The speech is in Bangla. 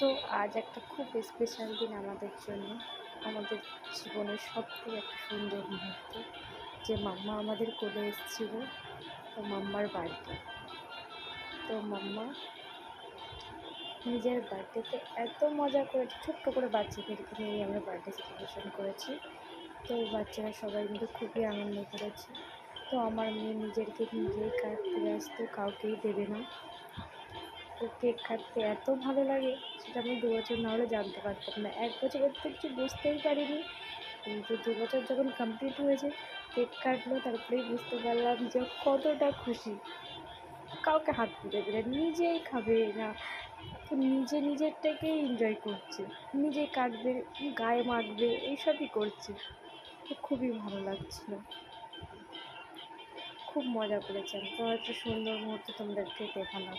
তো আজ একটা খুব স্পেশাল দিন আমাদের জন্য, আমাদের জীবনের সবথেকে একটা সুন্দর মুহূর্ত, যে মাম্মা আমাদের কোলে এসেছিলো। তো মাম্মার বার্থডে। তো মাম্মা নিজের বার্থডেতে এত মজা করেছে, ছোট্ট করে বাচ্চাদেরকে নিয়ে আমরা বার্থডে সেলিব্রেশন করেছি। তো বাচ্চারা সবাই কিন্তু খুবই আনন্দ করেছে। তো আমার মেয়ে নিজের কেক নিজেই কাটতে ব্যস্ত, কাউকেই দেবে না। তো কেক কাটতে এত ভালো লাগে, সেটা আমি 2 বছর না হলে জানতে পারতাম না। 1 বছর এত কিছু বুঝতেই পারিনি, কিন্তু 2 বছর যখন কমপ্লিট হয়েছে, কেক কাটলো, তারপরেই বুঝতে পারলাম যে কতটা খুশি। কাউকে হাত দেবে না, নিজেই খাবে না, তো নিজেরটাকেই এনজয় করছে, নিজেই কাটবে, গায়ে মাখবে, এইসবই করছে। তো খুবই ভালো লাগছিলো, খুব মজা করেছি আমি। তো একটা সুন্দর মুহূর্ত তোমাদেরকে দেখালাম।